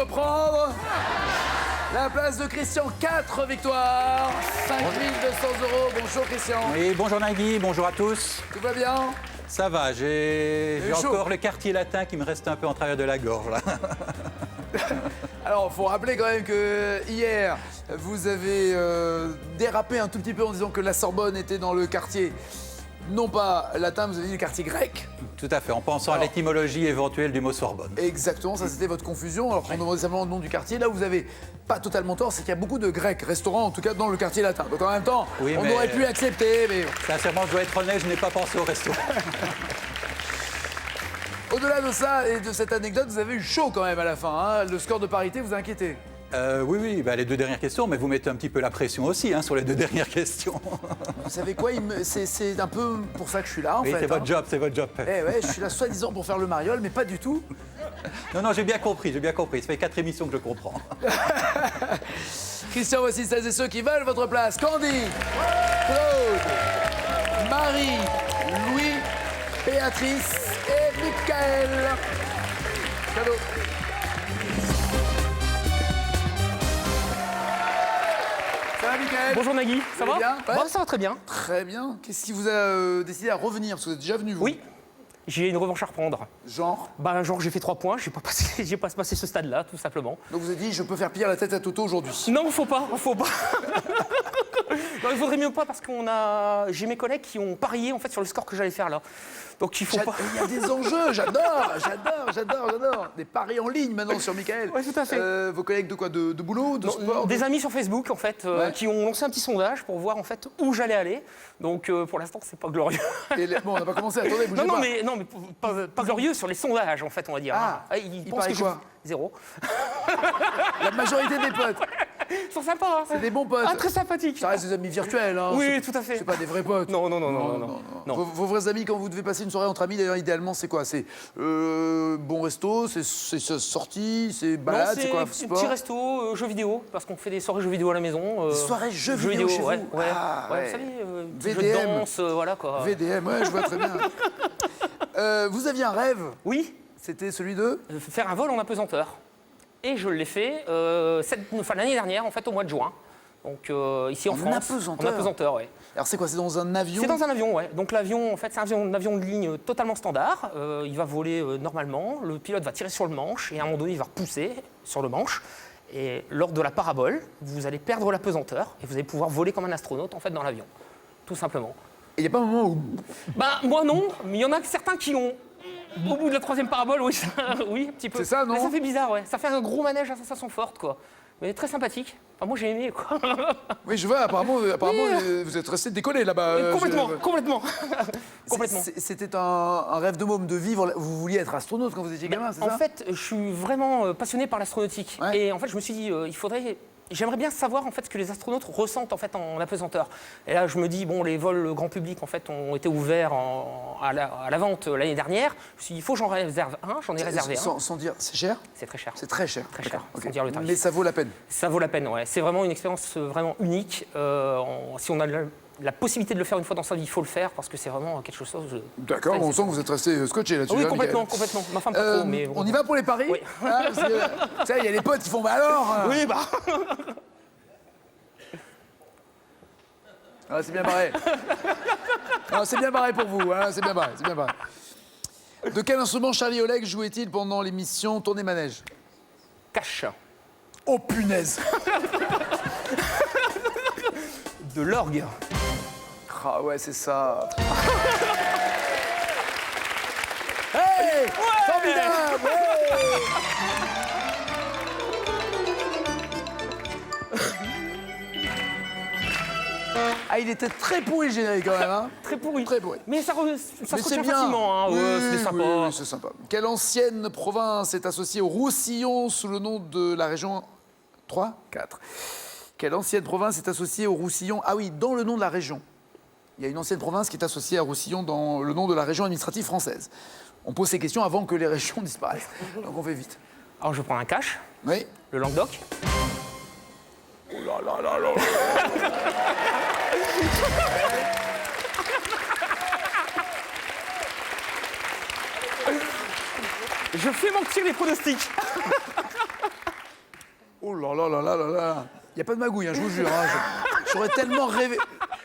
reprendre. La place de Christian, 4 victoires, 5 200 €. Bonjour Christian. Oui, bonjour Nagui, bonjour à tous. Tout va bien? Ça va, j'ai chaud. encore le quartier latin qui me reste un peu en travers de la gorge. Là. Alors, il faut rappeler quand même que hier, vous avez dérapé un tout petit peu en disant que la Sorbonne était dans le quartier, non pas latin, vous avez dit le quartier grec. Tout à fait, en pensant à l'étymologie éventuelle du mot Sorbonne. Exactement, ça c'était votre confusion. Alors qu'on demandait simplement le nom du quartier. Là où vous avez pas totalement tort, c'est qu'il y a beaucoup de Grecs, restaurants en tout cas dans le quartier latin. Donc en même temps, Oui, on mais- aurait pu accepter, mais Sincèrement, je dois être honnête, je n'ai pas pensé au resto. au-delà de ça et de cette anecdote, vous avez eu chaud quand même à la fin. Hein. Le score de parité vous a inquiété. Oui, bah, les deux dernières questions, mais vous mettez un petit peu la pression aussi hein, sur les deux dernières questions. Vous savez quoi, c'est un peu pour ça que je suis là en Oui, fait. c'est votre hein. job, c'est votre job. Eh ouais, je suis là soi-disant pour faire le mariole, mais pas du tout. Non, j'ai bien compris, j'ai bien compris. Ça fait 4 émissions que je comprends. Christian, voici celles et ceux qui veulent votre place. Candy, Claude, Marie, Louis, Béatrice et Michael. Cadeau. Ça va, Michael? Bonjour Nagui, ça Vous va allez bien? Ouais. Bon, ça va très bien. Très bien. Qu'est-ce qui vous a décidé à revenir? Parce que vous êtes déjà venu, vous. Oui, j'ai une revanche à reprendre. Genre. Bah, genre, j'ai fait 3 points, j'ai pas passé ce stade-là, tout simplement. Donc vous avez dit, je peux faire pire la tête à Toto aujourd'hui. Non, faut pas, faut pas. Non, il vaudrait mieux pas parce j'ai mes collègues qui ont parié en fait sur le score que j'allais faire là. Donc il faut pas. Il y a des enjeux, j'adore. Des paris en ligne maintenant sur Michael. Ouais, tout à fait. Vos collègues de quoi? De boulot, de Non, sport? des amis sur Facebook en fait Ouais. qui ont lancé un petit sondage pour voir en fait où j'allais aller. Donc pour l'instant c'est pas glorieux. Bon, on n'a pas commencé, attendez, bougez Non, pas. mais pas glorieux sur les sondages en fait on va dire. Ah, Ils il pensent paraît que quoi? 0. La majorité des potes, Ils sont sympas. Hein. c'est des bons potes. Ah, très sympathiques. Ça reste des amis virtuels, hein. Oui, C'est- tout à fait. C'est pas des vrais potes. Non. Non. Vos vrais amis, quand vous devez passer une soirée entre amis, d'ailleurs, idéalement, c'est quoi? C'est bon resto, c'est sortie, c'est balade, c'est quoi? Sport? Petit resto, jeux vidéo, parce qu'on fait des soirées jeux vidéo à la maison. Des soirées jeux vidéo chez ouais, vous? ouais. Ah, Ouais, ouais. vous savez, petit jeu de VDM. danse, voilà quoi. VDM, ouais, je vois très bien. Vous aviez un rêve, Oui, c'était celui de? faire un vol en apesanteur. Et je l'ai fait l'année dernière, en fait, au mois de juin. Donc ici en En France. apesanteur? En apesanteur, ouais. Alors c'est quoi? C'est dans un avion? C'est dans un avion, ouais. Donc l'avion, en fait, c'est un avion de ligne totalement standard. Il va voler normalement. Le pilote va tirer sur le manche et à un moment donné, il va repousser sur le manche. Et lors de la parabole, vous allez perdre la pesanteur et vous allez pouvoir voler comme un astronaute en fait dans l'avion, tout simplement. Il n'y a pas un moment où... Bah moi non, mais il y en a certains qui ont. Au bout de la 3e parabole, oui, oui, un petit peu. C'est ça, non? Mais ça fait bizarre, ouais. Ça fait un gros manège à sensation forte, quoi. Mais très sympathique. Enfin, moi j'ai aimé, quoi. Oui, je vois, apparemment vous êtes resté décollé là-bas. Complètement. C'était un rêve de môme de vivre. Vous vouliez être astronaute quand vous étiez gamin, c'est En ça? fait, je suis vraiment passionné par l'astronautique. Ouais. Et en fait, je me suis dit, j'aimerais bien savoir en fait ce que les astronautes ressentent en fait en apesanteur. Et là, je me dis bon, les vols grand public en fait ont été ouverts à la vente l'année dernière. Je me suis dit, il faut que j'en réserve un. J'en ai réservé un. Sans dire, c'est cher? C'est très cher. C'est très cher. Très cher, D'accord, sans ok. dire le tarif. Mais ça vaut la peine. Ça vaut la peine, ouais. C'est vraiment une expérience vraiment unique. Si on a la possibilité de le faire une fois dans sa vie, il faut le faire parce que c'est vraiment quelque chose. D'accord, on sent que vous êtes resté scotché là-dessus. Oui, hein, complètement. Ma femme pas trop, mais on y va pour les paris? Oui. Ah, parce que, tu sais, il y a les potes qui font, bah alors Oui, bah. Ah, c'est bien barré. Ah, c'est bien barré pour vous, hein, c'est bien barré. De quel instrument Charlie Oleg jouait-il pendant l'émission Tournée Manège? Cache. Oh punaise! De l'orgue. Ah ouais, c'est ça. Hey! Formidable! Hey! Ah, il était très pourri le générique quand même, hein? Très pourri. Très pourri. Mais ça se Mais retient c'est bien. facilement, hein. Ouais, Oui, c'est sympa. oui, c'est sympa. Quelle ancienne province est associée au Roussillon sous le nom de la région 3, 4. Quelle ancienne province est associée au Roussillon? Ah oui, dans le nom de la région. Il y a une ancienne province qui est associée à Roussillon dans le nom de la région administrative française. On pose ces questions avant que les régions disparaissent. Donc on fait vite. Alors je prends un cache, Oui. le Languedoc. Oh là là là là. Je fais mentir les pronostics. Oh là là là là là là. Il n'y a pas de magouille, hein, je vous jure. Hein. J'aurais tellement rêvé...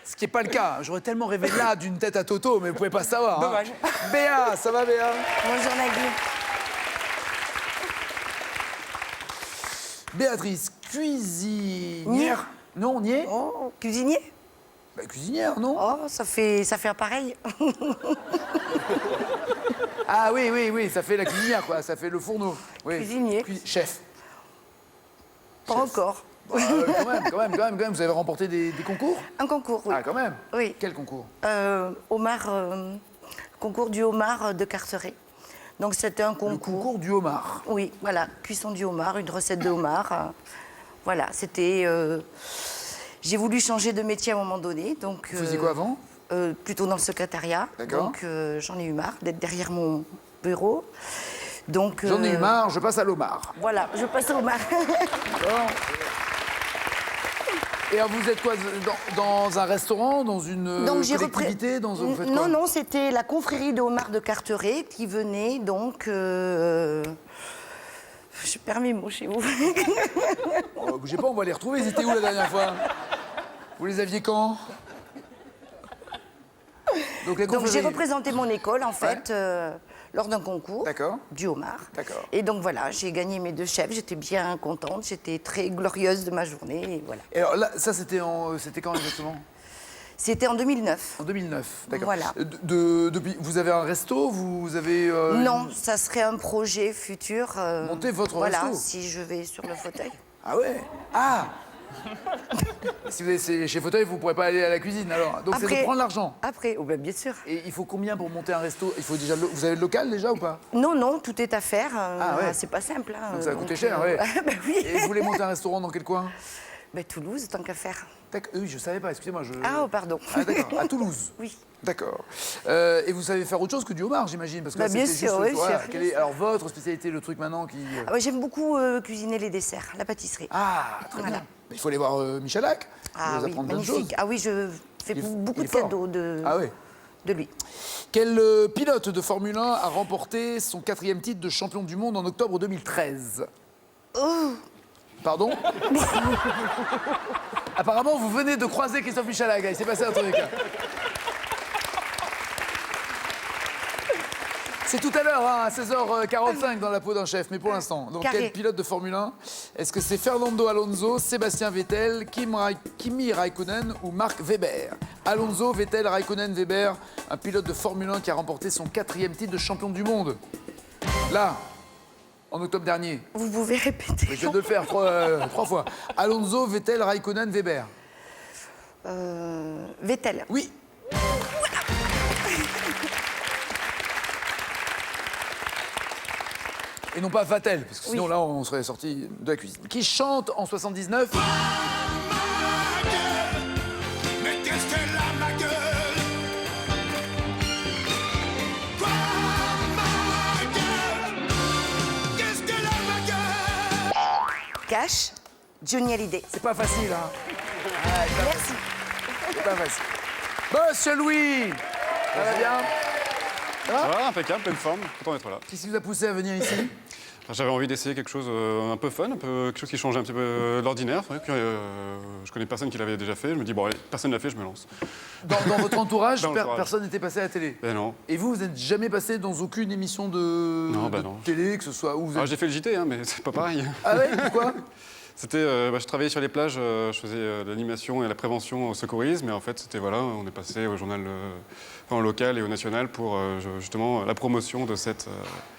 Ce qui n'est pas le cas. Hein. J'aurais tellement rêvé là d'une tête à Toto, mais vous pouvez pas savoir. Hein. Dommage. Béa, ça va Béa? Bonjour Nagui. Béatrice, cuisinière. Non, niais? Oh, cuisinier? Bah, cuisinière, non? Oh, ça fait un pareil. Ah oui, oui, oui, ça fait la cuisinière, quoi. Ça fait le fourneau. Oui. Cuisinier. Chef. Pas encore. Quand même. Vous avez remporté des concours? Un concours, oui. Ah, quand même? Oui. Quel concours? Concours du homard de Carteret. Donc c'était un Le concours. concours du homard. Oui, voilà, cuisson du homard, une recette de homard. Voilà, c'était. J'ai voulu changer de métier à un moment donné, donc. Vous faisiez quoi avant? Plutôt dans le secrétariat. D'accord. Donc j'en ai eu marre d'être derrière mon bureau. Donc. J'en ai eu marre, je passe à l'homard. Voilà, je passe au homard. D'accord. Et alors vous êtes quoi, dans un restaurant, dans une Donc, collectivité, vous faites quoi? Non, c'était la confrérie de homard de Carteret qui venait donc. Je perds mes mots chez vous. Oh, bougez pas, on va les retrouver. Ils étaient où la dernière fois? Vous les aviez quand? Donc, Donc j'ai représenté mon école en fait lors d'un concours D'accord. du homard. D'accord. Et donc voilà, j'ai gagné mes 2 chefs, j'étais bien contente, j'étais très glorieuse de ma journée. Et voilà. Et alors là, ça c'était quand exactement? C'était en 2009. En 2009, d'accord. Voilà. Depuis, vous avez un resto, vous avez... Non, ça serait un projet futur. Monter votre voilà, resto. si je vais sur le fauteuil. Ah ouais? Ah. Si vous êtes chez Fauteuil, vous ne pourrez pas aller à la cuisine alors. Donc c'est de prendre l'argent. Après, oh, ben, bien sûr. Et il faut combien pour monter un resto? Il faut déjà vous avez le local déjà ou pas? Non, tout est à faire. Ah ouais. C'est pas simple. Hein, Donc ça va coûter cher, ouais. Ben oui. Et vous voulez monter un restaurant dans quel coin? Ben, Toulouse, tant qu'à faire. Oui, je savais pas, excusez-moi. Ah, oh, pardon. Ah d'accord, à Toulouse. Oui. D'accord. Et vous savez faire autre chose que du homard, j'imagine, parce que Bah, là, bien c'était sûr, juste, oui, voilà, chef. quelle est alors votre spécialité, le truc maintenant qui... Ah ouais, j'aime beaucoup cuisiner les desserts, la pâtisserie. Ah, très Voilà. bien. Mais il faut aller voir Michalak. Ah vous oui, apprendre plein de choses. magnifique. Ah oui, je fais beaucoup il est de fort. cadeaux de lui. Quel pilote de Formule 1 a remporté son 4e titre de champion du monde en octobre 2013? Oh. Pardon? Apparemment, vous venez de croiser Christophe Michalak. Il s'est passé un truc. C'est tout à l'heure, hein, à 16h45 dans la peau d'un chef, mais pour l'instant. Donc, Carré. quel pilote de Formule 1? Est-ce que c'est Fernando Alonso, Sébastien Vettel, Kimi Raikkonen ou Mark Webber? Alonso, Vettel, Raikkonen, Webber, un pilote de Formule 1 qui a remporté son 4e titre de champion du monde. Là, en octobre dernier. Vous pouvez répéter. Je viens de le faire 3 fois. Alonso, Vettel, Raikkonen, Webber. Vettel. Oui. Et non pas Vatel, parce que sinon Oui. là on serait sorti de la cuisine. Qui chante en 79? Mais qu'est-ce qu'elle a ma gueule? Quoi ma gueule? Qu'est-ce qu'elle a ma gueule? Cash. Johnny Hallyday. C'est pas facile, hein? Merci. C'est pas facile. Monsieur Louis! Ça va bien? Voilà, impeccable, pleine forme, content d'être là. Qu'est-ce qui vous a poussé à venir ici? J'avais envie d'essayer quelque chose un peu fun, quelque chose qui change un petit peu de l'ordinaire. C'est vrai que je connais personne qui l'avait déjà fait. Je me dis, bon, allez, personne ne l'a fait, je me lance. Dans votre entourage, Dans l'entourage. personne n'était passé à la télé? Ben non. Et vous n'êtes jamais passé dans aucune émission de, Non, bah de non. télé, que ce soit où vous êtes... Alors, j'ai fait le JT, hein, mais c'est pas pareil. Ah ouais? Pourquoi? C'était, je travaillais sur les plages, je faisais de l'animation et la prévention au secourisme. Et en fait, c'était, voilà, on est passé au journal local et au national pour justement la promotion de cette...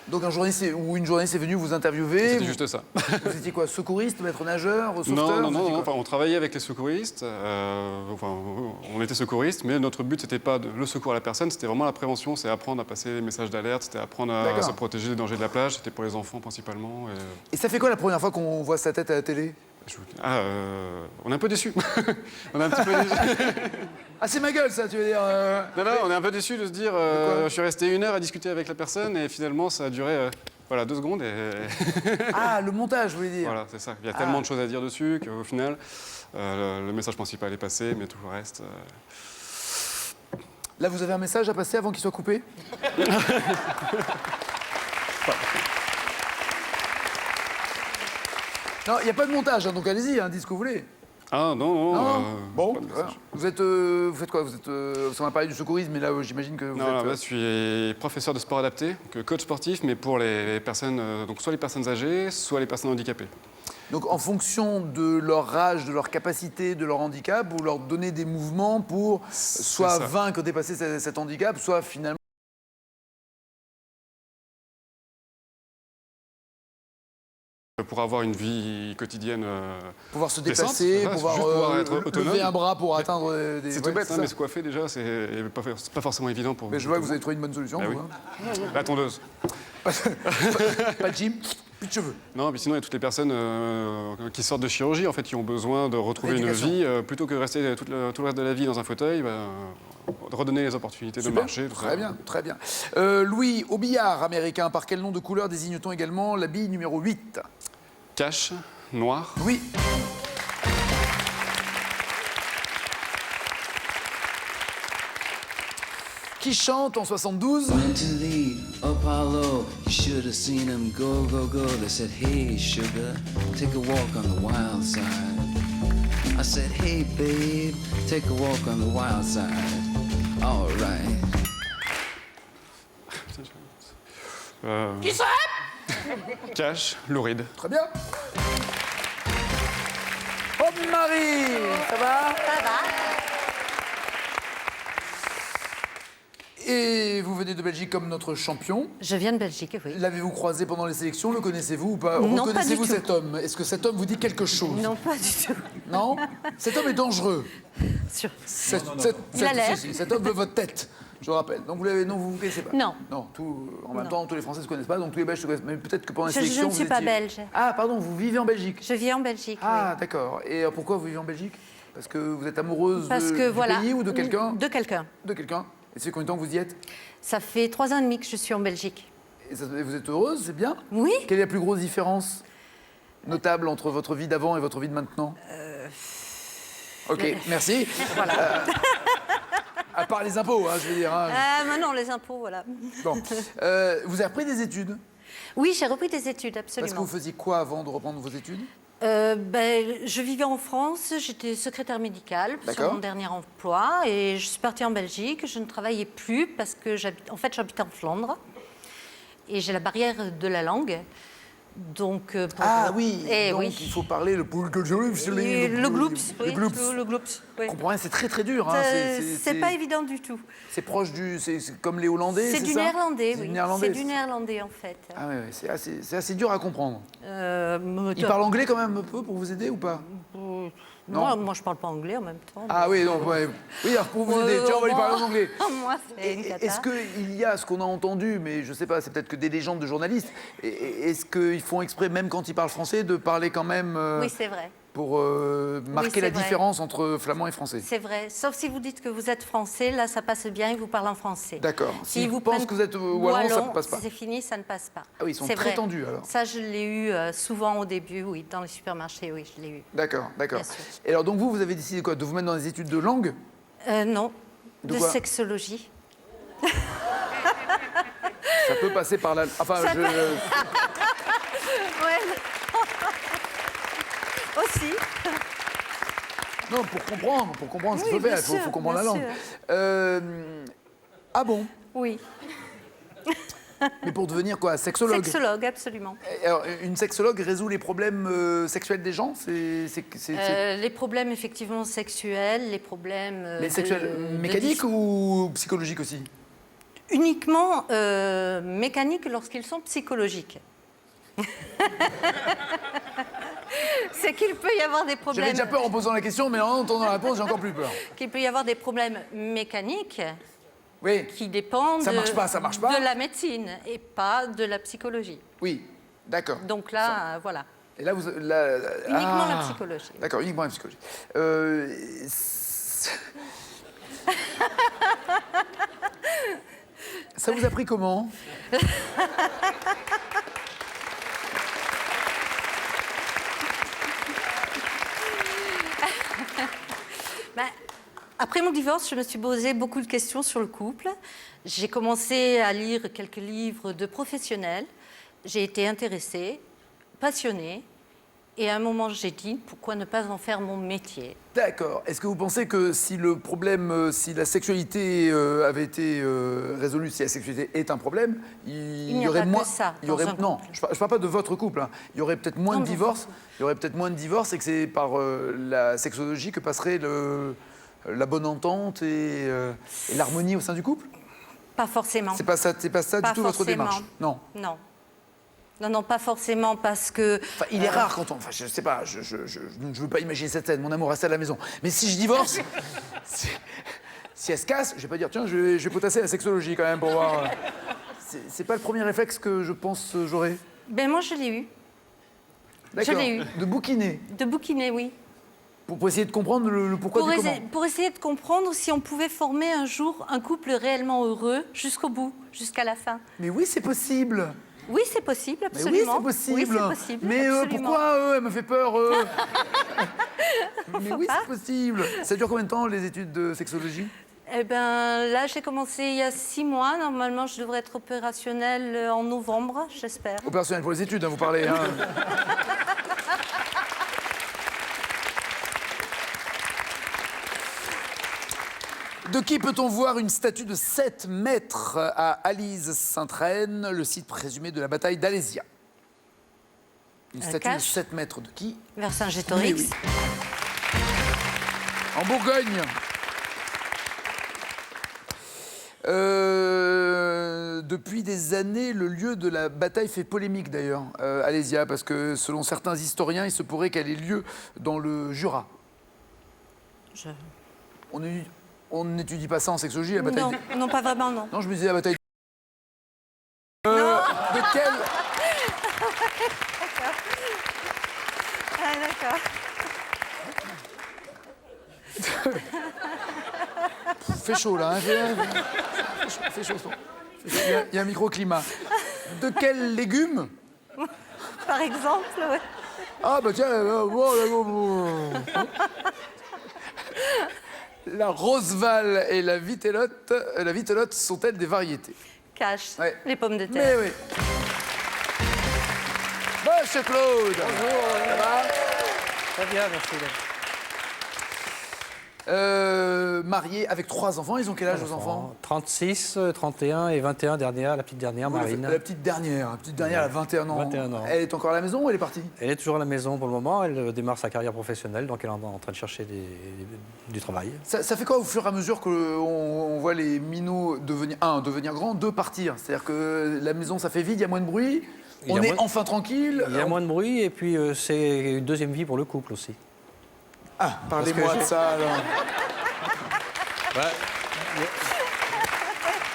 Donc un journaliste ou une journaliste est venue vous interviewer. C'était juste ça. Vous étiez quoi? Secouriste, maître nageur, sauveteur? Non, vous étiez quoi? enfin, on travaillait avec les secouristes, on était secouristes, mais notre but, c'était pas le secours à la personne, c'était vraiment la prévention, c'est apprendre à passer les messages d'alerte, c'était apprendre à D'accord. se protéger des dangers de la plage, c'était pour les enfants principalement. Et ça fait quoi la première fois qu'on voit sa tête à la télé? On est un peu déçus. On est un petit peu déçus. Ah, c'est ma gueule, ça, tu veux dire Non, on est un peu déçus de se dire, je suis resté 1 heure à discuter avec la personne et finalement, ça a duré 2 secondes et... Ah, le montage, vous voulez dire? Voilà, c'est ça. Il y a tellement de choses à dire dessus qu'au final, le message principal est passé, mais tout le reste... Là, vous avez un message à passer avant qu'il soit coupé? Non, il n'y a pas de montage, hein, donc allez-y, hein, dites ce que vous voulez. Ah non, Non, bon, pas de voilà. message. Vous faites quoi? On a parlé du secourisme, mais là, j'imagine que vous Non, êtes... là, je suis professeur de sport adapté, donc coach sportif, mais pour les personnes, donc soit les personnes âgées, soit les personnes handicapées. Donc en fonction de leur âge, de leur capacité, de leur handicap, vous leur donnez des mouvements pour soit ça. vaincre, dépasser cet handicap, soit finalement... Pour avoir une vie quotidienne. Pouvoir se Décente, déplacer, voilà, pouvoir, juste pouvoir être autonome. lever un bras pour atteindre des... C'est ouais, tout bête, c'est hein, ça. mais se coiffer déjà, c'est pas forcément évident pour Mais je vois que vous avez trouvé une bonne solution. Ah vous, oui. hein. La tondeuse. Pas de gym, plus de cheveux. Non, mais sinon, il y a toutes les personnes qui sortent de chirurgie, en fait, qui ont besoin de retrouver une Rééducation. vie, plutôt que de rester tout le reste de la vie dans un fauteuil, de redonner les opportunités de Super. marcher. Tout Très ça. bien, très bien. Louis, au billard américain, par quel nom de couleur désigne-t-on également la bille numéro 8? Cache, noir. Oui. Qui chante en 72? Went to the Apollo, you should have seen him go, go, go. They said, hey, sugar, take a walk on the wild side. I said, hey, babe, take a walk on the wild side. All right. Qui Cache, Louride. Très bien. Hop Marie, ça va? Ça va. Et vous venez de Belgique comme notre champion. Je viens de Belgique, oui. L'avez-vous croisé pendant les sélections? Le connaissez-vous ou pas? Non, pas Reconnaissez-vous du tout. cet homme? Est-ce que cet homme vous dit quelque chose? Non, pas du tout. Non? Cet homme est dangereux. Sur- Il a l'air. Cet homme veut votre tête, je rappelle. Donc vous connaissez pas? Non. Non, en même Non. temps, tous les Français ne se connaissent pas, donc tous les Belges se connaissent. Mais peut-être que pendant les Je sélections, ne suis vous pas étiez- belge. Ah, pardon, vous vivez en Belgique? Je vis en Belgique, Ah, oui. d'accord. Et pourquoi vous vivez en Belgique? Parce que vous êtes amoureuse Parce que du voilà. pays ou de quelqu'un? De quelqu'un. De quelqu'un. Et c'est combien de temps que vous y êtes? Ça fait 3 ans et demi que je suis en Belgique. Et vous êtes heureuse, c'est bien? Oui. Quelle est la plus grosse différence notable entre votre vie d'avant et votre vie de maintenant? Ok, merci. Voilà. À part les impôts, hein, je veux dire. hein. Maintenant, les impôts, voilà. Bon. Vous avez repris des études? Oui, j'ai repris des études, Parce que absolument. vous faisiez quoi avant de reprendre vos études? Je vivais en France, j'étais secrétaire médicale sur D'accord. mon dernier emploi et je suis partie en Belgique. Je ne travaillais plus parce que j'habite en Flandre et j'ai la barrière de la langue. Donc, Ah oui, Eh donc oui. il faut parler le Et le gloops, oui, Le gloops. le gloops, oui. Je comprends rien, c'est très très dur. Hein. C'est pas évident du tout. C'est proche du... C'est comme les Hollandais, C'est du ça néerlandais, C'est oui. du néerlandais. C'est du néerlandais, en fait. Ah ouais, c'est assez dur à comprendre. Il Il parle anglais quand même un peu pour vous aider ou pas? Non. Moi, je parle pas anglais en même temps. Ah oui, donc, ouais. Oui, alors pour vous aider, tiens, on va lui parler en anglais. Moi, c'est une cata. Est-ce qu'il y a ce qu'on a entendu, mais je sais pas, c'est peut-être que des légendes de journalistes, est-ce qu'ils font exprès, même quand ils parlent français, de parler quand même Oui, c'est vrai. pour marquer c'est la vrai. différence entre flamand et français? C'est vrai. Sauf si vous dites que vous êtes français, là, ça passe bien, ils vous parlent en français. D'accord. Si S'ils vous pensent prennent que vous êtes wallon, ça ne passe pas. C'est fini, ça ne passe pas. Ah oui, ils sont C'est très vrai. tendus, alors. Ça, je l'ai eu souvent au début, oui, dans les supermarchés, oui, je l'ai eu. D'accord, d'accord. Bien sûr. Et alors donc vous avez décidé quoi? De vous mettre dans des études de langue? Non, De de quoi sexologie. Ça peut passer par la... Enfin, Ça je... Ouais. Aussi. Non, pour comprendre ce qu'il Oui, faut faire, bien il faut sûr, comprendre la bien langue. sûr. Ah bon? Oui. Mais pour devenir quoi? Sexologue? Sexologue, absolument. Et alors, une sexologue résout les problèmes sexuels des gens? Les problèmes effectivement sexuels, les problèmes... Mais sexuels mécaniques ou psychologiques aussi? Uniquement mécaniques lorsqu'ils sont psychologiques. C'est qu'il peut y avoir des problèmes... J'avais déjà peur en posant la question, mais en entendant la réponse, j'ai encore plus peur. Qu'il peut y avoir des problèmes mécaniques Oui, qui dépendent Ça marche pas, ça marche pas. de la médecine et pas de la psychologie. oui, d'accord. Donc là, voilà. Et là, Uniquement la psychologie. D'accord, uniquement la psychologie. Ça vous a pris comment? Ben, après mon divorce, je me suis posé beaucoup de questions sur le couple. J'ai commencé à lire quelques livres de professionnels. J'ai été intéressée, passionnée. Et à un moment, j'ai dit, pourquoi ne pas en faire mon métier? D'accord. Est-ce que vous pensez que si le problème, si la sexualité avait été résolue, si la sexualité est un problème, il n'y y a aurait pas que moins. ça Il y aurait dans un non. couple. Je parle pas de votre couple. Hein. Il y aurait peut-être moins Non, de dans un divorces. couple. Il y aurait peut-être moins de divorces et que c'est par la sexologie que passerait la bonne entente et l'harmonie au sein du couple. Pas forcément. C'est pas ça Pas du tout votre forcément. démarche. Non. Non. Non, non, pas forcément parce que... Enfin, il est rare quand on. Enfin, je sais pas, je veux pas imaginer cette scène, mon amour reste à la maison. Mais si je divorce, si elle se casse, je vais pas dire, tiens, je vais potasser la sexologie quand même pour voir. C'est pas le premier réflexe que je pense j'aurais. Ben moi, je l'ai eu. D'accord. l'ai eu. De bouquiner. De bouquiner, oui. Pour essayer de comprendre le pourquoi du comment. Pour essayer de comprendre si on pouvait former un jour un couple réellement heureux jusqu'au bout, jusqu'à la fin. Mais oui, c'est possible. Oui, c'est possible, Mais absolument. oui, c'est possible. Oui, c'est possible. Mais absolument. pourquoi elle me fait peur Mais oui, c'est possible. Ça dure combien de temps les études de sexologie? Eh ben, là, j'ai commencé il y a 6 mois. Normalement, je devrais être opérationnelle en novembre, j'espère. Opérationnel pour les études, hein, vous parlez. Hein. De qui peut-on voir une statue de 7 mètres à Alise-Sainte-Reine, le site présumé de la bataille d'Alésia? Une statue de Cache. 7 mètres de qui? Vercingétorix. Oui, En Bourgogne. Depuis des années, le lieu de la bataille fait polémique d'ailleurs, Alésia, parce que selon certains historiens, il se pourrait qu'elle ait lieu dans le Jura. On n'étudie pas ça en sexologie, la bataille. Non, non, pas vraiment, non. Non, je me disais la bataille. De quel Ah, d'accord. Fait chaud là, hein, fait chaud. Il y a un microclimat. De quel légume? Par exemple, oui. Ah bah tiens, la roseval et la vitellotte sont-elles des variétés? Cache. Ouais. Les pommes de Mais terre. oui. Monsieur Claude. Bonjour. Ça va? Très bien, merci. Marié avec 3 enfants, ils ont quel âge vos enfants? 36, 31 et 21 dernière, la petite dernière, Marine. La petite dernière, elle a 21 ans. 21 ans. Elle est encore à la maison ou elle est partie? Elle est toujours à la maison pour le moment, elle démarre sa carrière professionnelle, donc elle est en train de chercher du travail. Ça fait quoi au fur et à mesure qu'on voit les minots devenir grands, 2 partir? C'est-à-dire que la maison ça fait vide, il y a moins de bruit, on est enfin tranquille. Il y a moins de bruit et puis c'est une deuxième vie pour le couple aussi. Ah, parlez-moi de ça alors. Ouais.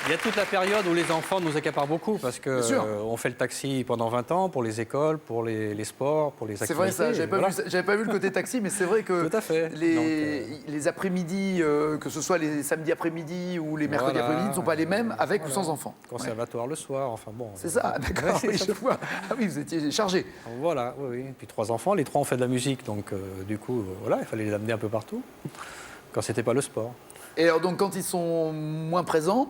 Il y a toute la période où les enfants nous accaparent beaucoup parce que on fait le taxi pendant 20 ans pour les écoles, pour les sports, pour les activités. C'est vrai ça, j'avais pas vu le côté taxi, mais c'est vrai que Tout à fait. les après-midi, que ce soit les samedis après-midi ou les mercredis après-midi, ne sont pas les mêmes avec ou sans enfants. Conservatoire le soir, enfin bon. C'est ça, d'accord, oui, je vois. Ah oui, vous étiez chargé. Voilà, oui. Et puis 3 enfants, les 3 ont fait de la musique, donc du coup, voilà, il fallait les amener un peu partout quand c'était pas le sport. Et alors donc quand ils sont moins présents,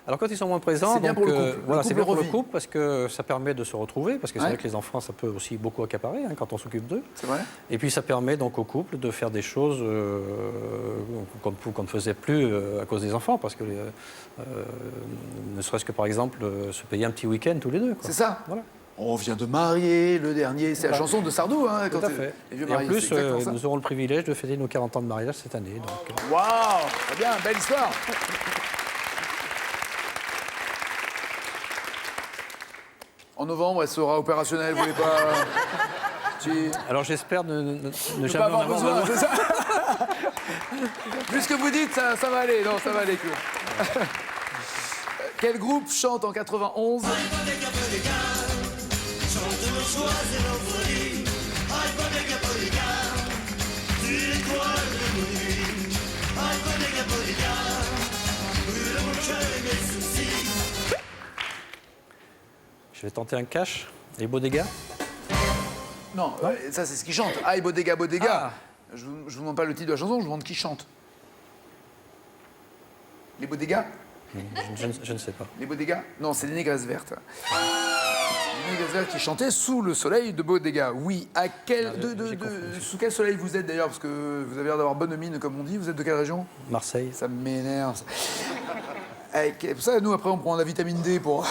alors quand ils sont moins présents, c'est bien pour le couple. Voilà, c'est bien pour le revit. couple parce que ça permet de se retrouver, parce que c'est Ouais. vrai que les enfants, ça peut aussi beaucoup accaparer quand on s'occupe d'eux. c'est vrai? Et puis ça permet donc au couple de faire des choses qu'on ne faisait plus à cause des enfants, parce que ne serait-ce que par exemple se payer un petit week-end tous les deux. C'est ça. Voilà. On vient de marier le dernier, c'est la chanson de Sardou. Hein, Tout à fait. les vieux Et en mariés, plus, c'est exactement ça. nous aurons le privilège de fêter nos 40 ans de mariage cette année. Donc, Waouh, très bien, belle histoire. En novembre, elle sera opérationnelle, vous voulez pas... alors j'espère ne Ne jamais pas en avoir avoir besoin, c'est ça. Vu ce que vous dites, ça va aller, non, ça va aller, Claude. Quel groupe chante en 91 Je vais tenter un cash. Les Bodega. Non, ça c'est ce qui chante. Aïe, Bodega, Bodega. Ah. Je vous demande pas le titre de la chanson, je vous demande qui chante. Les Bodega Je ne sais pas. Les Bodega Non, c'est les Négresses Vertes. Gazelle qui chantait Sous le soleil de Bodega. Oui, à quel, sous quel soleil vous êtes d'ailleurs? Parce que vous avez l'air d'avoir bonne mine, comme on dit. Vous êtes de quelle région? Marseille. Ça m'énerve. Ça. Pour ça, nous, après, on prend la vitamine D pour...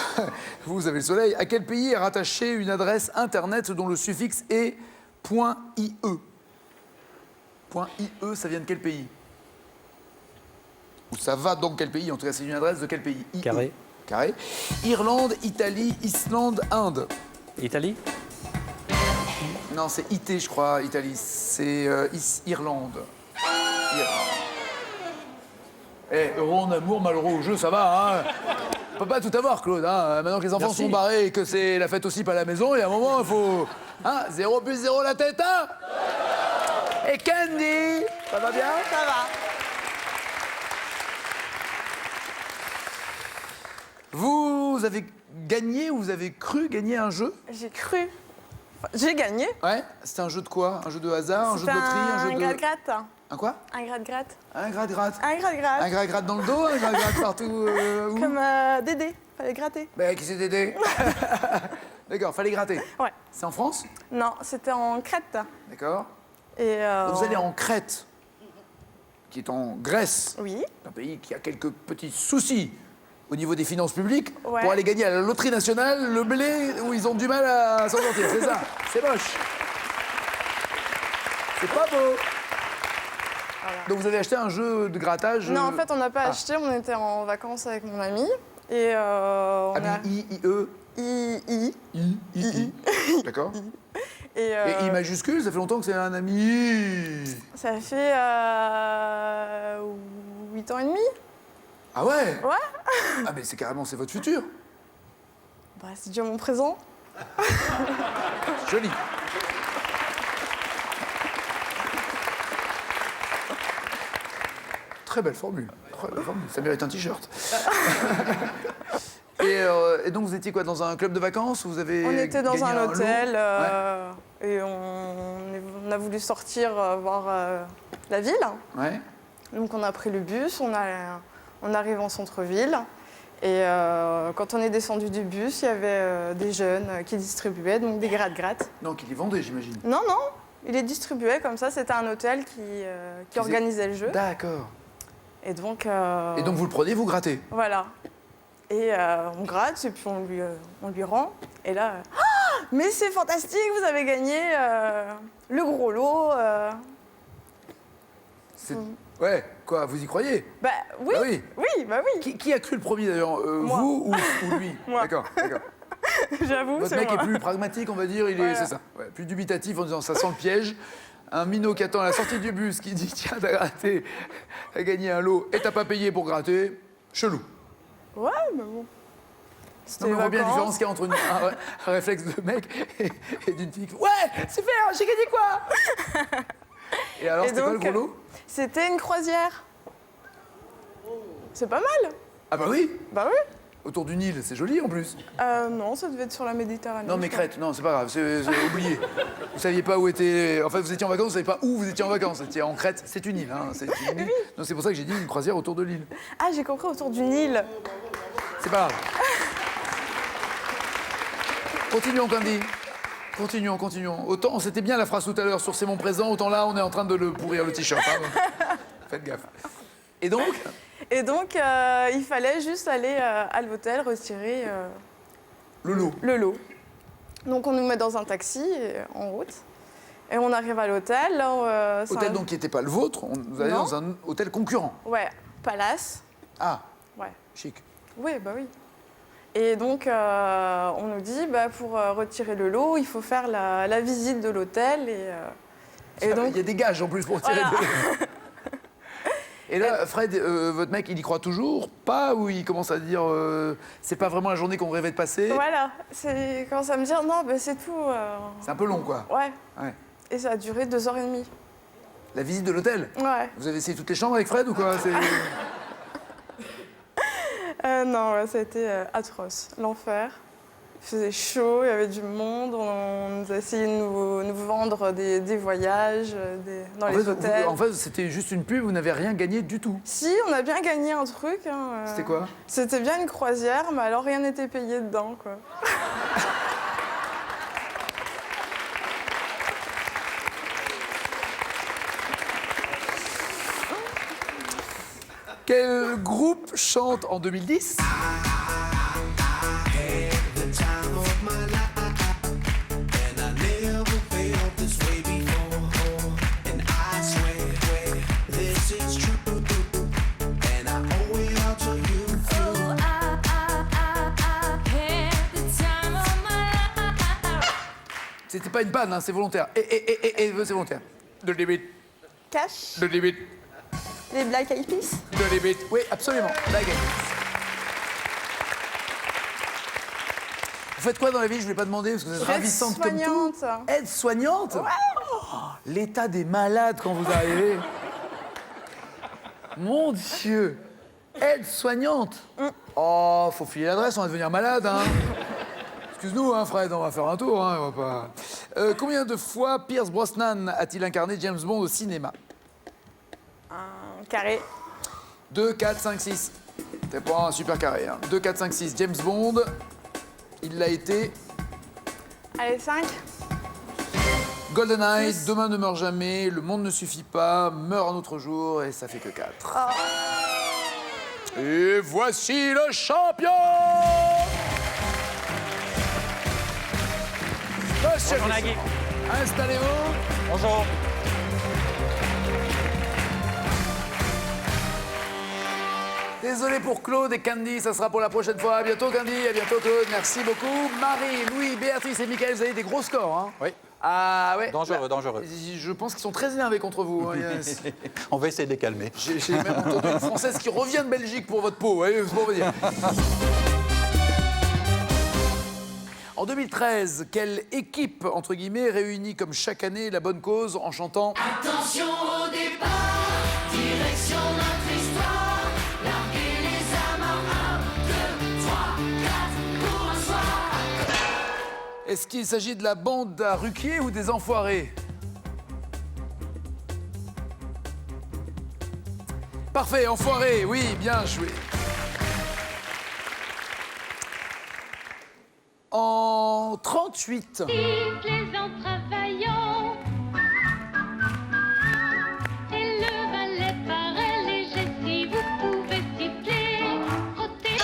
vous avez le soleil. À quel pays est rattachée une adresse Internet dont le suffixe est .ie? .ie, ça vient de quel pays? Ou ça va dans quel pays? En tout cas, c'est une adresse de quel pays? IE. Carré. Carré. Irlande, Italie, Islande, Inde. Italie. Non, c'est IT, je crois, Italie. C'est Irlande. Heureux en amour, malheureux au jeu, ça va, hein. On peut pas tout avoir, Claude. Hein. Maintenant que les enfants sont barrés et que c'est la fête aussi pas à la maison, il y a un moment, il faut... Hein, 0 plus 0 la tête, hein. Et Candy, ça va bien? Ça va. Vous avez gagné ou vous avez cru gagner un jeu? J'ai cru. Enfin, j'ai gagné. Ouais, c'était un jeu de quoi? Un jeu de hasard, un jeu de loterie, un jeu de... Un gratte-gratte. Un quoi? Un gratte-gratte. Un gratte-gratte. Un gratte-gratte. Un gratte-gratte dans le dos, un gratte-gratte partout où? Comme Dédé, fallait gratter. Ben, qui c'est Dédé? D'accord, fallait gratter. Ouais. C'est en France? Non, c'était en Crète. D'accord. Et Vous allez en Crète, qui est en Grèce, oui. un pays qui a quelques petits soucis au niveau des finances publiques, Ouais. pour aller gagner à la loterie nationale le blé où ils ont du mal à s'en sortir. C'est ça, c'est moche. C'est pas beau. Voilà. Donc vous avez acheté un jeu de grattage? Non, en fait, on n'a pas acheté. On était en vacances avec mon ami. Et on a... I-I-E? I. D'accord. Et, Et I majuscule, ça fait longtemps que c'est un ami. ça fait 8 ans et demi. Ah ouais? Ouais. Ah mais c'est carrément, c'est votre futur. Bah, c'est déjà mon présent. Joli. Très belle formule. Très belle formule. Ça mérite un t-shirt. Et donc vous étiez quoi, dans un club de vacances? Vous avez On était dans gagné un lot hôtel Ouais. et on a voulu sortir voir la ville. Ouais. Donc on a pris le bus, on arrive en centre-ville. Et quand on est descendu du bus, il y avait des jeunes qui distribuaient donc des gratte-gratte. Donc il les vendait, j'imagine. Non, non, il les distribuait comme ça. C'était un hôtel qui organisait le jeu. D'accord. Et donc vous le prenez, vous grattez. voilà. Et on gratte et puis on lui rend. Et là, ah, mais c'est fantastique, vous avez gagné le gros lot. Ouais, quoi, vous y croyez? Bah oui, Ah oui. oui, bah oui. Qui a cru le premier d'ailleurs? Moi. Vous ou lui? Moi. D'accord, d'accord. J'avoue, Votre c'est mec moi. est plus pragmatique, on va dire, Voilà. c'est ça. Ouais, plus dubitatif en disant ça sent le piège. Un minot qui attend à la sortie du bus qui dit tiens, t'as gratté, t'as gagné un lot et t'as pas payé pour gratter. Chelou. Ouais, mais bon. Non, C'était mais on voit bien la vacances. différence qu'il y a entre un réflexe de mec et d'une fille qui fait ouais, super, j'ai gagné quoi? Et alors, Et c'était quoi le donc, gros lot? C'était une croisière. C'est pas mal. Ah bah oui, Bah oui. autour du Nil, c'est joli en plus. Non, ça devait être sur la Méditerranée. Non mais je crois. Crète, non c'est pas grave, c'est oublié. Vous saviez pas où était... En fait vous étiez en vacances, vous savez pas où vous étiez en vacances. Vous étiez en Crète, c'est une île. Hein, c'est une île. Donc c'est pour ça que j'ai dit une croisière autour de l'île. Ah, j'ai compris, autour du Nil. C'est pas grave. Continuons Candy. Continuons. Autant c'était bien la phrase tout à l'heure sur c'est mon présent, autant là on est en train de le pourrir le t-shirt. Hein. Faites gaffe. Et donc? Et donc, il fallait juste aller à l'hôtel retirer Le lot. le lot. Donc, on nous met dans un taxi en route. Et on arrive à l'hôtel. Là, c'est Hôtel un- donc qui n'était pas le vôtre, vous allez Non. dans un hôtel concurrent. Ouais, Palace. Ah, Ouais. chic. Oui, bah oui. Et donc, on nous dit, bah, pour retirer le lot, il faut faire la visite de l'hôtel. Et donc, Il y a des gages en plus pour tirer Voilà. de... Et là, Fred, votre mec, il y croit toujours pas ou il commence à dire c'est pas vraiment la journée qu'on rêvait de passer? voilà, il commence à me dire, non, bah, c'est tout. C'est un peu long, quoi. Ouais. Ouais. Et ça a duré 2h30. La visite de l'hôtel? Ouais. Vous avez essayé toutes les chambres avec Fred ou quoi? Non, ouais, ça a été atroce. L'enfer. Il faisait chaud, il y avait du monde. On nous a essayé de nous vendre des voyages dans les hôtels. En fait, c'était juste une pub, vous n'avez rien gagné du tout. Si, on a bien gagné un truc. Hein, C'était quoi? C'était bien une croisière, mais alors rien n'était payé dedans, quoi. Quel groupe chante en 2010 C'était pas une panne, hein, c'est volontaire. Et c'est volontaire. De limite, Cash. de limite, Les Black Eyed Peas. de limite. Oui, absolument. La gagne. Vous faites quoi dans la vie? Je ne l'ai pas demandé parce que vous êtes ravissante comme tout. Aide-soignante. Aide-soignante. Oh, l'état des malades quand vous arrivez. Mon Dieu. Aide-soignante. Oh, faut filer l'adresse, on va devenir malade, hein. Excuse-nous, hein, Fred, on va faire un tour, hein, on va pas... combien de fois Pierce Brosnan a-t-il incarné James Bond au cinéma? Un carré. 2, 4, 5, 6. C'est pas un super carré, hein. 2, 4, 5, 6. James Bond, il l'a été. Allez, 5. GoldenEye, Six. Demain ne meurt jamais, Le monde ne suffit pas, Meurt un autre jour, et ça fait que 4. Et voici le champion! Monsieur Bonjour Nagui. installez-vous. Bonjour. Désolé pour Claude et Candy, ça sera pour la prochaine fois. À bientôt Candy, à bientôt Claude, merci beaucoup. Marie, Louis, Béatrice et Michael, vous avez des gros scores, hein? Oui. Ah ouais. Dangereux, dangereux. Je pense qu'ils sont très énervés contre vous. Hein. On va essayer de les calmer. J'ai même entendu une Française qui revient de Belgique pour votre peau, c'est pour vous dire. En 2013, quelle équipe, entre guillemets, réunit comme chaque année la bonne cause en chantant Attention au départ, direction notre histoire. Larguer les amarres, 1, 2, 3, 4 pour un soir. Est-ce qu'il s'agit de la bande à Ruquier ou des Enfoirés? Parfait, Enfoirés, oui, bien joué. En 38. les en travaillant. Et le balai paraît léger si vous pouvez siffler, frotter.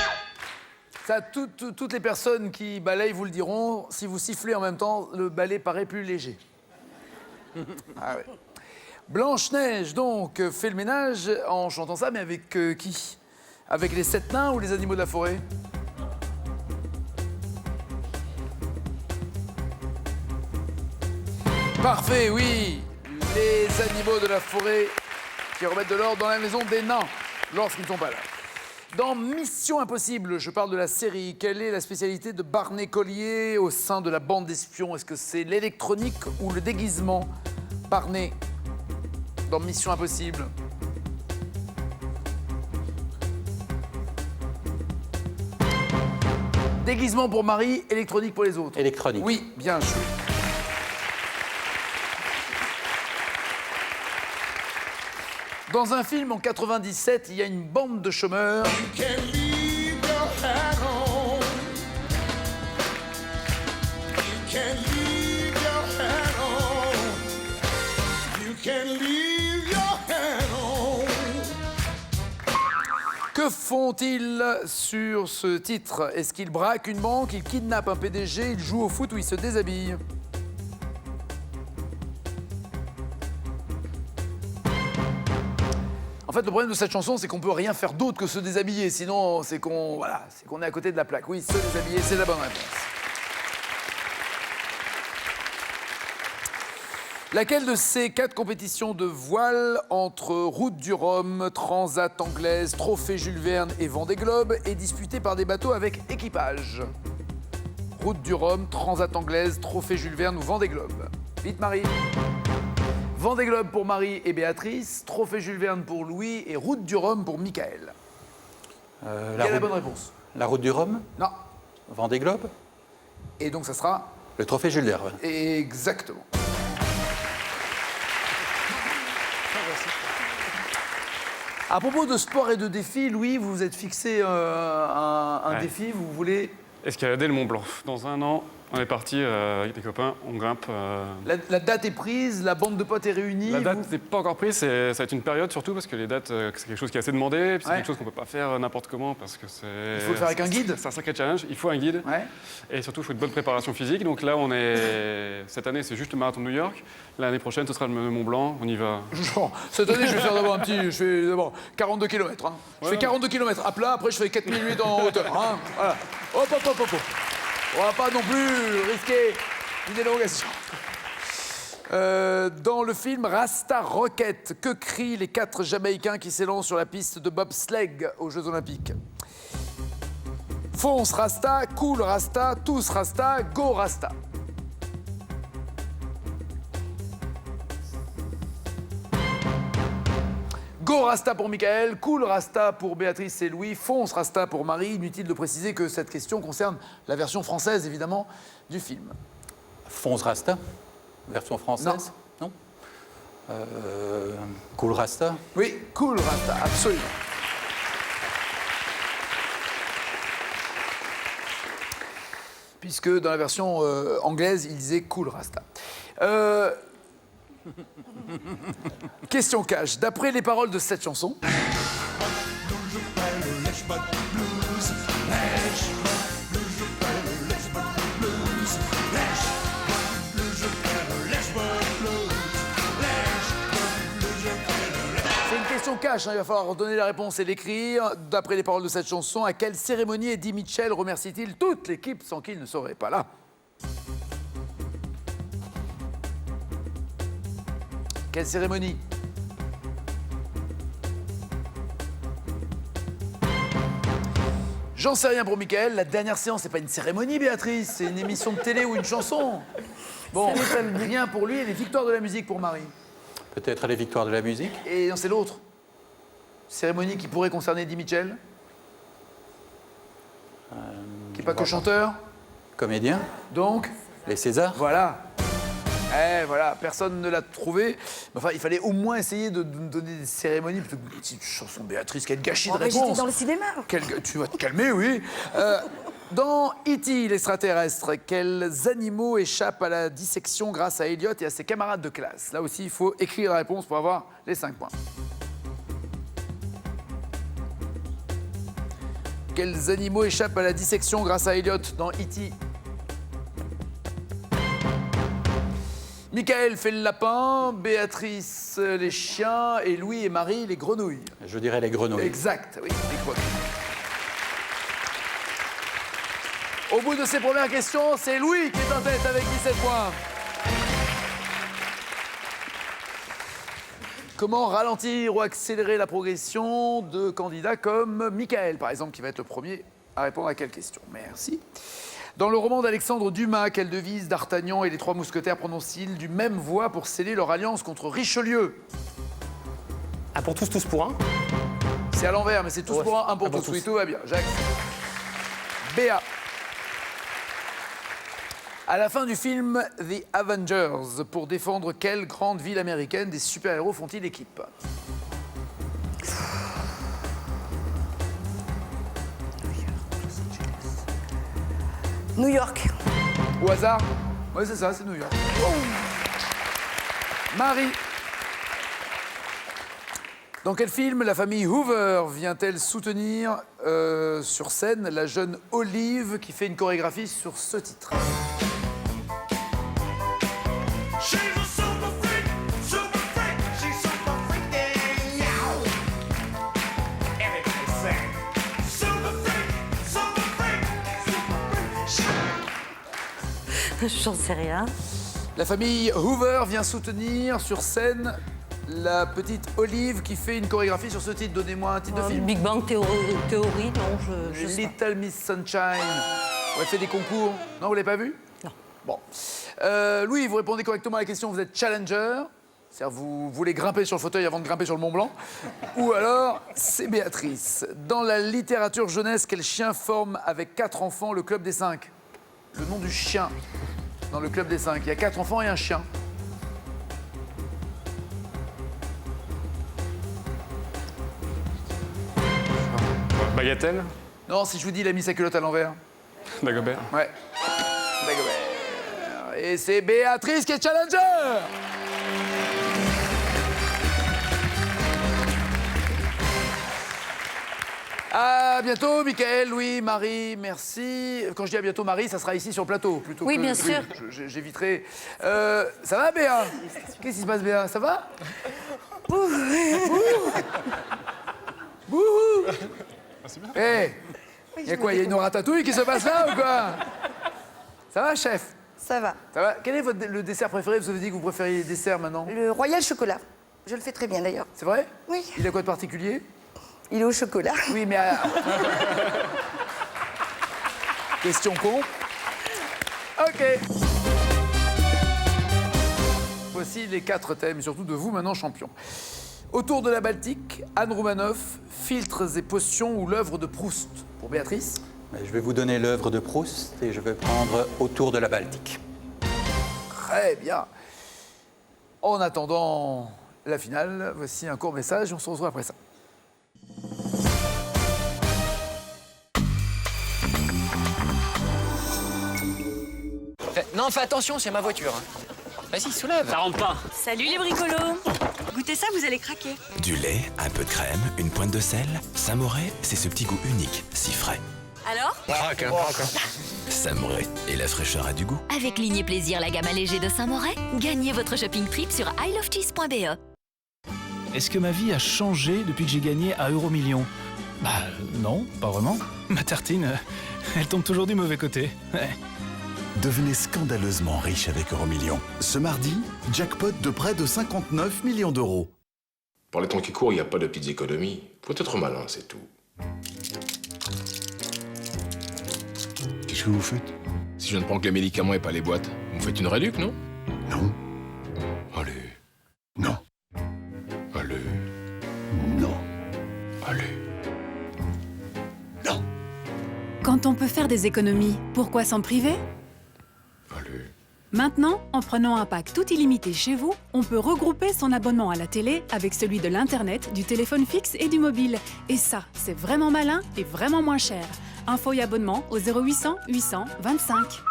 Ça, toutes les personnes qui balayent vous le diront. Si vous sifflez en même temps, le balai paraît plus léger. Ah ouais. Blanche-Neige, donc, fait le ménage en chantant ça, mais avec qui? Avec les 7 nains ou les animaux de la forêt? Parfait, oui. Les animaux de la forêt qui remettent de l'ordre dans la maison des nains lorsqu'ils ne sont pas là. Dans Mission Impossible, je parle de la série. Quelle est la spécialité de Barney Collier au sein de la bande d'espions? Est-ce que c'est l'électronique ou le déguisement? Barney, dans Mission Impossible. Déguisement pour Marie, électronique pour les autres. Électronique. Oui, bien joué. Dans un film en 97, il y a une bande de chômeurs. You can leave your hat on. You can leave your hat on. You can leave your hat on. Que font-ils sur ce titre? Est-ce qu'ils braquent une banque, ils kidnappent un PDG, ils jouent au foot ou ils se déshabillent? En fait, le problème de cette chanson, c'est qu'on peut rien faire d'autre que se déshabiller. Sinon, c'est qu'on est à côté de la plaque. Oui, se déshabiller, c'est la bonne réponse. Laquelle de ces 4 compétitions de voile entre Route du Rhum, Transat Anglaise, Trophée Jules Verne et Vendée Globe est disputée par des bateaux avec équipage? Route du Rhum, Transat Anglaise, Trophée Jules Verne ou Vendée Globe? Vite, Marie. Vendée Globe pour Marie et Béatrice, Trophée Jules Verne pour Louis et Route du Rhum pour Michael. Quelle est la bonne réponse? La route du Rhum? Non. Vendée Globe? Et donc ça sera? Le trophée Jules Verne. Exactement. À propos de sport et de défis, Louis, vous vous êtes fixé un défi, vous voulez... Escalader le Mont Blanc dans un an On est parti avec des copains, on grimpe. La date est prise, la bande de potes est réunie. La date vous- n'est pas encore prise, ça va être une période surtout parce que les dates, c'est quelque chose qui est assez demandé, puis c'est Ouais. quelque chose qu'on peut pas faire n'importe comment parce que c'est. Il faut le faire avec un guide. C'est un sacré challenge, il faut un guide. Ouais. Et surtout, il faut une bonne préparation physique. Donc là, cette année, c'est juste le marathon de New York. L'année prochaine, ce sera le Mont Blanc. On y va. Genre, cette année, je vais faire d'abord je fais d'abord 42 km. Hein. Je fais 42 km à plat, après je fais 4008 en hauteur. Hein. Voilà. Hop, hop, hop, hop, hop. On va pas non plus risquer une élongation. Dans le film Rasta Rocket, que crient les 4 Jamaïcains qui s'élancent sur la piste de bobsleigh aux Jeux Olympiques? Fonce Rasta, cool Rasta, tous Rasta, go Rasta. Go Rasta pour Michael, cool Rasta pour Béatrice et Louis, fonce Rasta pour Marie. Inutile de préciser que cette question concerne la version française, évidemment, du film. Fonce Rasta, version française? Non. Cool Rasta? Oui, cool Rasta, absolument. Puisque dans la version anglaise, il disait cool Rasta. Question cash. D'après les paroles de cette chanson, c'est une question cash, hein, il va falloir donner la réponse et l'écrire. D'après les paroles de cette chanson, à quelle cérémonie Eddie Mitchell remercie-t-il toute l'équipe sans qu'il ne serait pas là? Quelle cérémonie? J'en sais rien pour Michael. La dernière séance, c'est pas une cérémonie, Béatrice. C'est une émission de télé ou une chanson. Bon, rien pour lui et les victoires de la musique pour Marie. Peut-être les victoires de la musique? Et non, c'est l'autre. Cérémonie qui pourrait concerner Eddie Mitchell. Qui n'est pas que chanteur. Comédien? Donc, Les Césars? voilà. Eh, voilà, personne ne l'a trouvé. Enfin, il fallait au moins essayer de donner des cérémonies plutôt qu'une petite chanson, Béatrice, quel gâchis de Oh, mais j'étais réponse. dans le cinéma. Tu vas te calmer, oui. Dans E.T., l'extraterrestre, quels animaux échappent à la dissection grâce à Elliot et à ses camarades de classe? Là aussi, il faut écrire la réponse pour avoir les 5 points. Quels animaux échappent à la dissection grâce à Elliot dans E.T.? Michael fait le lapin, Béatrice les chiens et Louis et Marie les grenouilles. Je dirais les grenouilles. Exact, oui, les grenouilles. Au bout de ces premières questions, c'est Louis qui est en tête avec 17 points. Comment ralentir ou accélérer la progression de candidats comme Michael, par exemple, qui va être le premier à répondre à quelle question? Merci. Dans le roman d'Alexandre Dumas, quelle devise d'Artagnan et les 3 mousquetaires prononcent-ils du même voix pour sceller leur alliance contre Richelieu? Un pour tous, tous pour un. C'est à l'envers, mais c'est tous Ouais, pour un pour un pour tous. tous. Oui, tout va bien. Jacques. Béa. À la fin du film The Avengers, pour défendre quelle grande ville américaine des super-héros font-ils équipe? New York. Au hasard? Oui, c'est ça, c'est New York. Marie. Dans quel film la famille Hoover vient-elle soutenir sur scène la jeune Olive qui fait une chorégraphie sur ce titre? J'en sais rien. La famille Hoover vient soutenir sur scène la petite Olive qui fait une chorégraphie sur ce titre. Donnez-moi un titre de film. Big Bang Theory, non, je sais pas. Little Miss Sunshine. On a fait des concours. Non, vous l'avez pas vu? Non. Bon. Louis, vous répondez correctement à la question. Vous êtes challenger. C'est-à-dire vous voulez grimper sur le fauteuil avant de grimper sur le Mont Blanc. Ou alors, c'est Béatrice. Dans la littérature jeunesse, quel chien forme avec 4 enfants le Club des 5? Le nom du chien dans le Club des 5. Il y a 4 enfants et un chien. Bagatelle? Non, si je vous dis, il a mis sa culotte à l'envers. Dagobert? Ouais. Dagobert. Et c'est Béatrice qui est challenger. À bientôt, Mickaël, Louis, Marie, merci. Quand je dis à bientôt, Marie, ça sera ici sur le plateau. Plutôt Oui, que... bien sûr. J'éviterai. Ça va, Béa? Qu'est-ce qui se passe, Béa? Ça va? Bouh. Hé, il y a quoi? Il y a une ratatouille qui se passe là ou quoi? Ça va, chef? Ça va. Ça va? Quel est le dessert préféré? Vous avez dit que vous préfériez les desserts maintenant. Le Royal Chocolat. Je le fais très bien d'ailleurs. C'est vrai? Oui. Il a quoi de particulier? Il est au chocolat. Oui, mais... Question con. OK. Voici les 4 thèmes, surtout de vous maintenant, champion. Autour de la Baltique, Anne Roumanoff, filtres et potions ou l'œuvre de Proust. Pour Béatrice. Je vais vous donner l'œuvre de Proust et je vais prendre Autour de la Baltique. Très bien. En attendant la finale, voici un court message et on se retrouve après ça. Non, fais attention, c'est ma voiture. Vas-y, soulève. Ça rentre pas. Salut les bricolos. Goûtez ça, vous allez craquer. Du lait, un peu de crème, une pointe de sel. Saint-Moré, c'est ce petit goût unique, si frais. Alors? Saint-Moré, et la fraîcheur a du goût. Avec Ligne Plaisir, la gamme allégée de Saint-Moré, gagnez votre shopping trip sur ilovecheese.be. Est-ce que ma vie a changé depuis que j'ai gagné à Euromillions? Bah non, pas vraiment. Ma tartine, elle tombe toujours du mauvais côté. Ouais. Devenez scandaleusement riche avec Euromillions. Ce mardi, jackpot de près de 59 millions d'euros. Pour les temps qui courent, il n'y a pas de petites économies. Faut être malin, c'est tout. Qu'est-ce que vous faites? Si je ne prends que les médicaments et pas les boîtes, vous me faites une réduc, non? Non. Allez. Non. Allez. Non. Allez. Non. Quand on peut faire des économies, pourquoi s'en priver? Allez. Maintenant, en prenant un pack tout illimité chez vous, on peut regrouper son abonnement à la télé avec celui de l'Internet, du téléphone fixe et du mobile. Et ça, c'est vraiment malin et vraiment moins cher. Info et abonnement au 0800 800 25.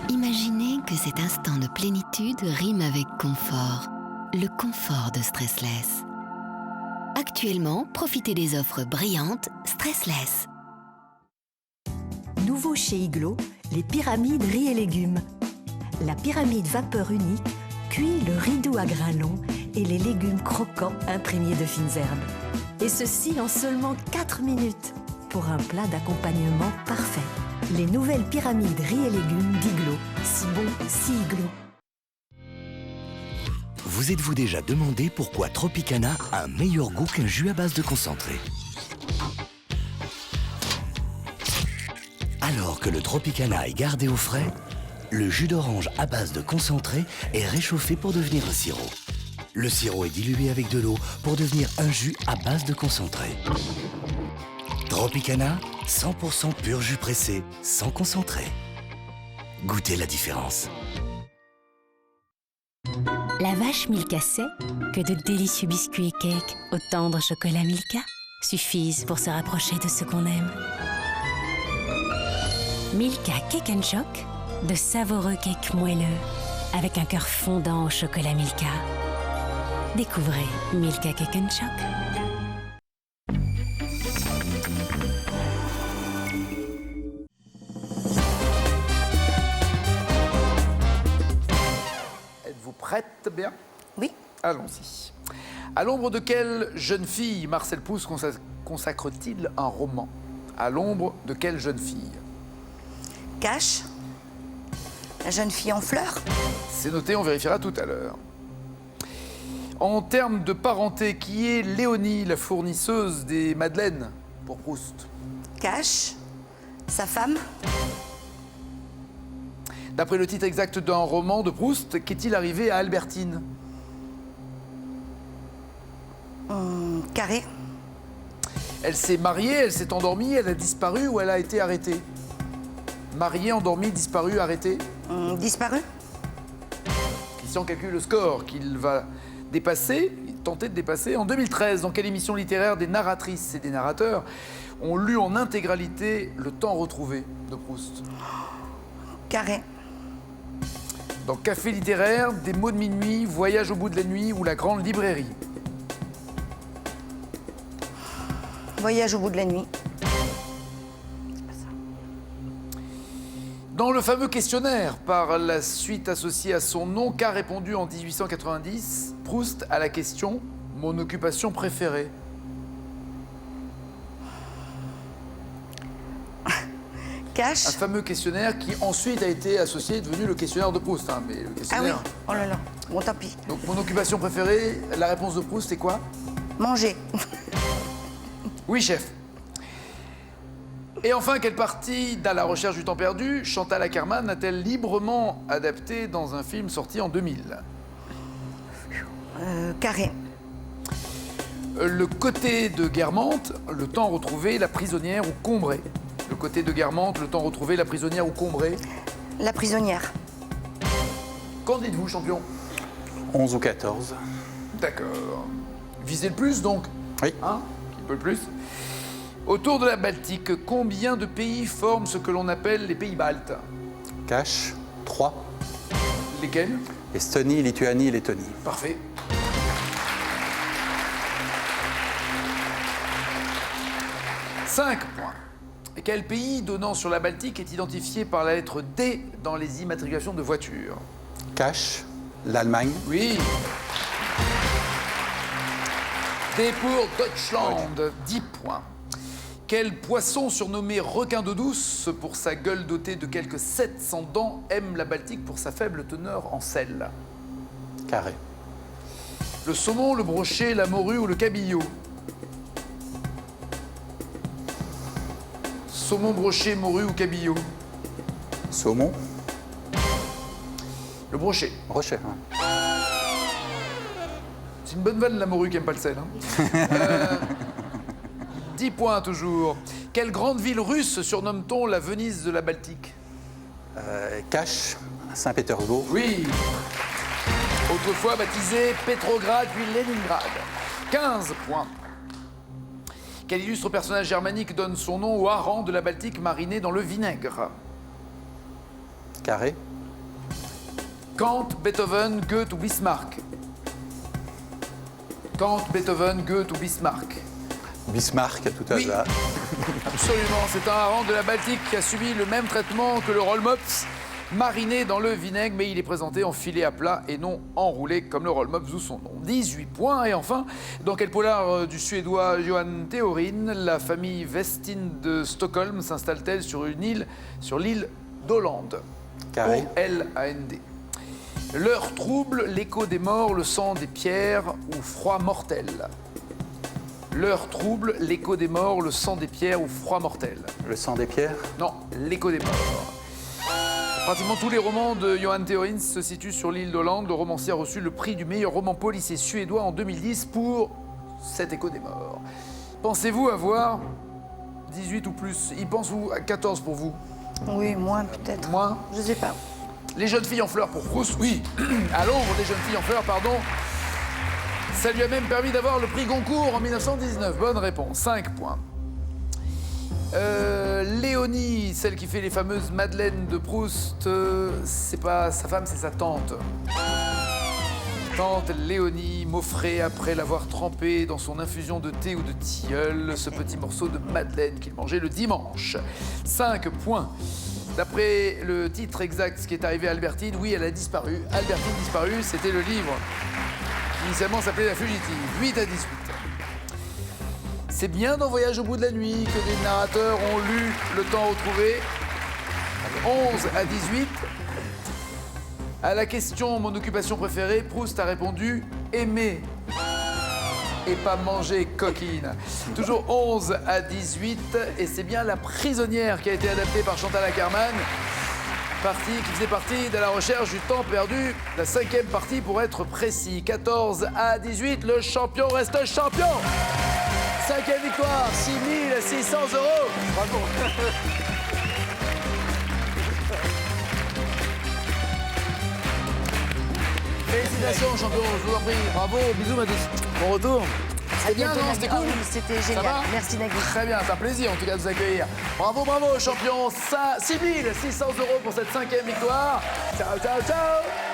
Imaginez que cet instant de plénitude rime avec confort. Le confort de Stressless. Actuellement, profitez des offres brillantes Stressless. Nouveau chez Iglo, les pyramides riz et légumes. La pyramide vapeur unique cuit le riz doux à grains longs et les légumes croquants imprégnés de fines herbes. Et ceci en seulement 4 minutes pour un plat d'accompagnement parfait. Les nouvelles pyramides riz et légumes d'Iglo. Si bon, si Iglo. Vous êtes-vous déjà demandé pourquoi Tropicana a un meilleur goût qu'un jus à base de concentré? Alors que le Tropicana est gardé au frais, le jus d'orange à base de concentré est réchauffé pour devenir un sirop. Le sirop est dilué avec de l'eau pour devenir un jus à base de concentré. Tropicana, 100% pur jus pressé, sans concentré. Goûtez la différence. La vache Milka sait que de délicieux biscuits et cakes au tendre chocolat Milka suffisent pour se rapprocher de ce qu'on aime. Milka Cake and Choc, de savoureux cakes moelleux avec un cœur fondant au chocolat Milka. Découvrez Milka Cake and Choc. Êtes-vous prête, bien? Oui. Allons-y. À l'ombre de quelle jeune fille Marcel Proust consacre-t-il un roman? À l'ombre de quelle jeune fille? Cache. La jeune fille en fleurs. C'est noté, on vérifiera tout à l'heure. En termes de parenté, qui est Léonie, la fournisseuse des madeleines pour Proust? Cache. Sa femme. D'après le titre exact d'un roman de Proust, qu'est-il arrivé à Albertine? Carré. Elle s'est mariée, elle s'est endormie, elle a disparu ou elle a été arrêtée? Mariée, endormie, disparue, arrêtée? Disparu. Christian calcule le score qu'il va dépasser, tenter de dépasser. En 2013, dans quelle émission littéraire des narratrices et des narrateurs ont lu en intégralité Le Temps retrouvé de Proust? Carré. Dans Café littéraire, Des mots de minuit, Voyage au bout de la nuit ou La grande librairie? Voyage au bout de la nuit. Dans le fameux questionnaire, par la suite associée à son nom, qu'a répondu en 1890 Proust à la question « Mon occupation préférée » Cache. Un fameux questionnaire qui ensuite a été associé, devenu le questionnaire de Proust. Hein, mais le Ah oui, questionnaire... oh là là, bon tant pis. Donc mon occupation préférée, la réponse de Proust, c'est quoi? Manger. Oui, chef. Et enfin, quelle partie d'À la recherche du temps perdu Chantal Akerman a-t-elle librement adapté dans un film sorti en 2000? Carré. Le côté de Guermantes, Le temps retrouvé, La prisonnière ou Combray? Le côté de Guermantes, Le temps retrouvé, La prisonnière ou Combray? La prisonnière. Qu'en dites-vous, champion? 11 ou 14. D'accord. Visez le plus, donc? Oui. Hein? Qui peut le plus? Autour de la Baltique, combien de pays forment ce que l'on appelle les pays baltes? Cache, 3. Lesquels? Estonie, Lituanie, Lettonie. Parfait. Cinq points. Et quel pays donnant sur la Baltique est identifié par la lettre D dans les immatriculations de voitures? Cache, l'Allemagne. Oui. D pour Deutschland, 10 points. Quel poisson surnommé requin d'eau douce pour sa gueule dotée de quelques 700 dents aime la Baltique pour sa faible teneur en sel? Carré. Le saumon, le brochet, la morue ou le cabillaud? Saumon, brochet, morue ou cabillaud? Saumon. Le brochet. Brochet, hein. C'est une bonne vanne, la morue qui aime pas le sel. Hein. 10 points toujours. Quelle grande ville russe surnomme-t-on la Venise de la Baltique? Cache, Saint-Pétersbourg. Oui. Autrefois baptisée Pétrograd puis Leningrad. 15 points. Quel illustre personnage germanique donne son nom au hareng de la Baltique mariné dans le vinaigre? Carré. Kant, Beethoven, Goethe ou Bismarck? Kant, Beethoven, Goethe ou Bismarck? Bismarck, à tout hasard. Absolument, c'est un hareng de la Baltique qui a subi le même traitement que le rollmops, mariné dans le vinaigre, mais il est présenté en filet à plat et non enroulé comme le rollmops d'où son nom. 18 points. Et enfin, dans quel polar du suédois Johan Theorin, la famille Westin de Stockholm s'installe-t-elle sur une île, sur l'île d'Hollande? Carré. O-L-A-N-D. L'heure trouble, l'écho des morts, le sang des pierres ou froid mortel? L'heure trouble, l'écho des morts, le sang des pierres ou froid mortel? Le sang des pierres? Non, l'écho des morts. Pratiquement tous les romans de Johan Theorin se situent sur l'île d'Hollande. Le romancier a reçu le prix du meilleur roman policier suédois en 2010 pour cet écho des morts. Pensez-vous avoir 18 ou plus? Il pense vous à 14 pour vous? Oui, moins peut-être. Moins? Je sais pas. Les jeunes filles en fleurs pour Proust, oui. À l'ombre des jeunes filles en fleurs, pardon. Ça lui a même permis d'avoir le prix Goncourt en 1919. Bonne réponse, 5 points. Léonie, celle qui fait les fameuses madeleines de Proust, c'est pas sa femme, c'est sa tante. Tante Léonie m'offrait, après l'avoir trempé dans son infusion de thé ou de tilleul, ce petit morceau de madeleine qu'il mangeait le dimanche. 5 points. D'après le titre exact, ce qui est arrivé à Albertine, oui, elle a disparu. Albertine disparue, c'était le livre qui initialement s'appelait La Fugitive. 8 à 18. C'est bien dans Voyage au bout de la nuit que des narrateurs ont lu Le temps retrouvé. 11 à 18. À la question « Mon occupation préférée », Proust a répondu « Aimer » et pas manger, coquine. Toujours 11 à 18, et c'est bien La prisonnière qui a été adaptée par Chantal Akerman, qui faisait partie de La recherche du temps perdu, la 5e partie pour être précis. 14 à 18, le champion reste champion. 5e victoire, 6 600 €. Bravo. Félicitations, champion, je vous en prie. Bravo, bisous, Mathis. Bon retour. C'était bien, non? C'était cool? C'était Ça génial. va? Merci, Nagui. Très bien, c'est un plaisir en tout cas de vous accueillir. Bravo, bravo, champion. 6 600 € pour cette 5e victoire. Ciao, ciao, ciao.